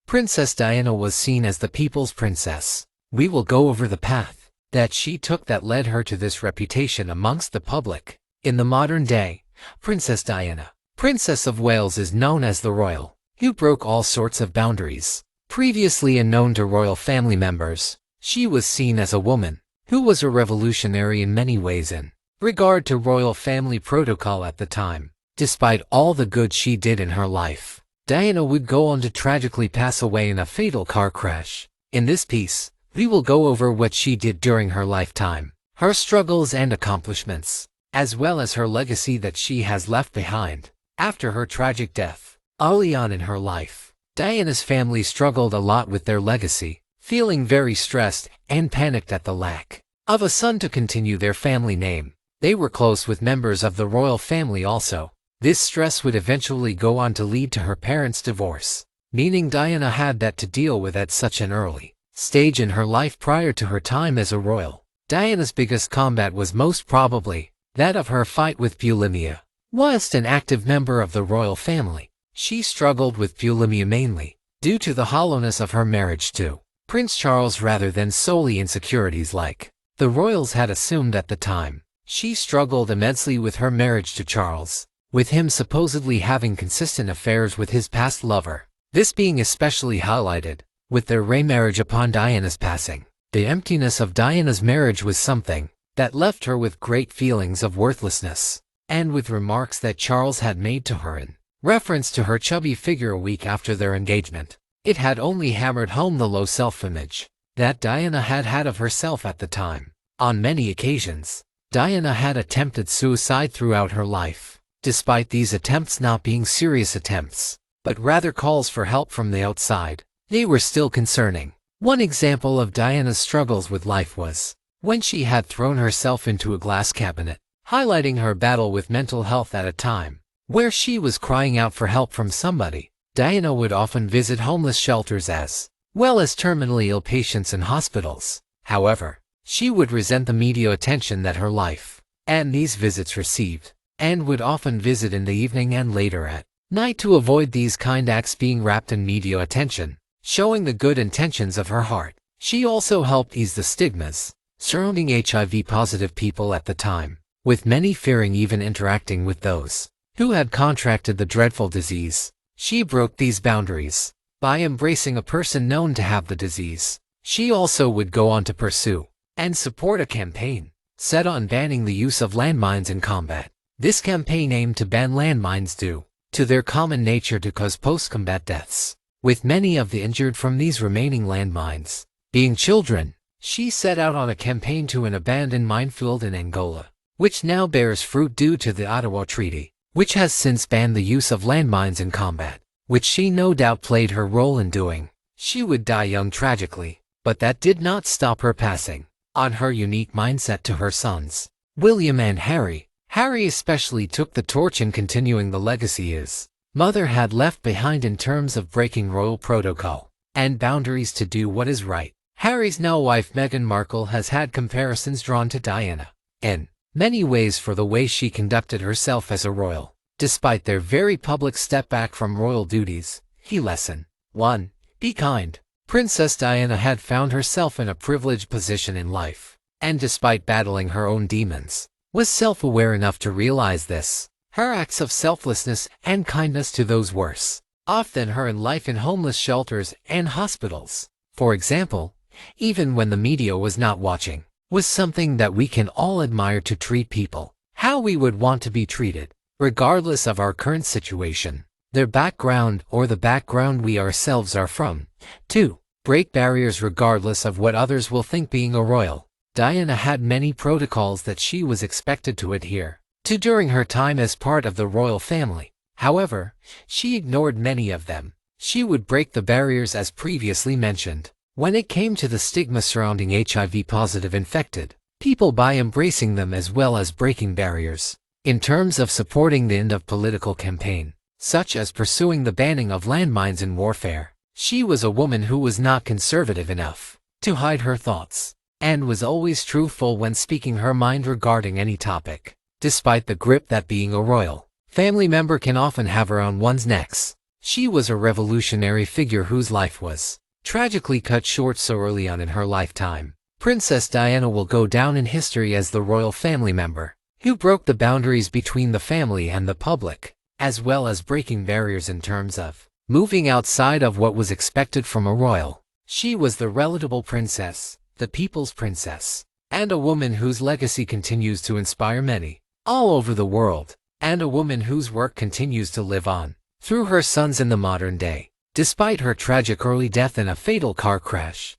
Princess Diana was seen as the people's princess. We will go over the path that she took that led her to this reputation amongst the public. In the modern day, Princess Diana, Princess of Wales, is known as the royal who broke all sorts of boundaries. Previously unknown to royal family members, she was seen as a woman who was a revolutionary in many ways in regard to royal family protocol at the time. Despite all the good she did in her life, Diana would go on to tragically pass away in a fatal car crash. In this piece, we will go over what she did during her lifetime, her struggles and accomplishments, as well as her legacy that she has left behind. After her tragic death, early on in her life, Diana's family struggled a lot with their legacy, feeling very stressed and panicked at the lack of a son to continue their family name. They were close with members of the royal family also. This stress would eventually go on to lead to her parents' divorce, meaning Diana had that to deal with at such an early stage in her life prior to her time as a royal. Diana's biggest combat was most probably that of her fight with bulimia. Whilst an active member of the royal family, she struggled with bulimia mainly due to the hollowness of her marriage to Prince Charles rather than solely insecurities like the royals had assumed at the time. She struggled immensely with her marriage to Charles, with him supposedly having consistent affairs with his past lover, this being especially highlighted with their remarriage upon Diana's passing. The emptiness of Diana's marriage was something that left her with great feelings of worthlessness, and with remarks that Charles had made to her in reference to her chubby figure a week after their engagement. It had only hammered home the low self-image that Diana had of herself at the time. On many occasions, Diana had attempted suicide throughout her life, despite these attempts not being serious attempts, but rather calls for help from the outside. They were still concerning. One example of Diana's struggles with life was when she had thrown herself into a glass cabinet, highlighting her battle with mental health at a time where she was crying out for help from somebody. Diana would often visit homeless shelters as well as terminally ill patients in hospitals. However, she would resent the media attention that her life and these visits received, and would often visit in the evening and later at night to avoid these kind acts being wrapped in media attention, showing the good intentions of her heart. She also helped ease the stigmas surrounding HIV-positive people at the time, with many fearing even interacting with those who had contracted the dreadful disease. She broke these boundaries by embracing a person known to have the disease. She also would go on to pursue and support a campaign set on banning the use of landmines in combat. This campaign aimed to ban landmines due to their common nature to cause post-combat deaths, with many of the injured from these remaining landmines being children. She set out on a campaign to an abandoned minefield in Angola, which now bears fruit due to the Ottawa Treaty, which has since banned the use of landmines in combat, which she no doubt played her role in doing. She would die young tragically, but that did not stop her passing on her unique mindset to her sons, William and Harry. Harry especially took the torch in continuing the legacy his mother had left behind in terms of breaking royal protocol and boundaries to do what is right. Harry's now wife Meghan Markle has had comparisons drawn to Diana in many ways for the way she conducted herself as a royal. Despite their very public step back from royal duties, Lesson 1. Be kind. Princess Diana had found herself in a privileged position in life, and despite battling her own demons, was self-aware enough to realize this. Her acts of selflessness and kindness to those worse off than her in life in homeless shelters and hospitals, for example, even when the media was not watching, was something that we can all admire. To treat people how we would want to be treated, regardless of our current situation, their background, or the background we ourselves are from. 2. Break barriers regardless of what others will think. Being a royal, Diana had many protocols that she was expected to adhere to during her time as part of the royal family. However, she ignored many of them. She would break the barriers as previously mentioned when it came to the stigma surrounding HIV-positive infected people by embracing them, as well as breaking barriers in terms of supporting the end of political campaign, such as pursuing the banning of landmines in warfare. She was a woman who was not conservative enough to hide her thoughts, and was always truthful when speaking her mind regarding any topic. Despite the grip that being a royal family member can often have around one's necks, She was a revolutionary figure whose life was tragically cut short so early on in her lifetime. Princess Diana will go down in history as the royal family member who broke the boundaries between the family and the public, as well as breaking barriers in terms of moving outside of what was expected from a royal. She was the relatable princess, the people's princess, and a woman whose legacy continues to inspire many all over the world, and a woman whose work continues to live on through her sons in the modern day. Despite her tragic early death in a fatal car crash,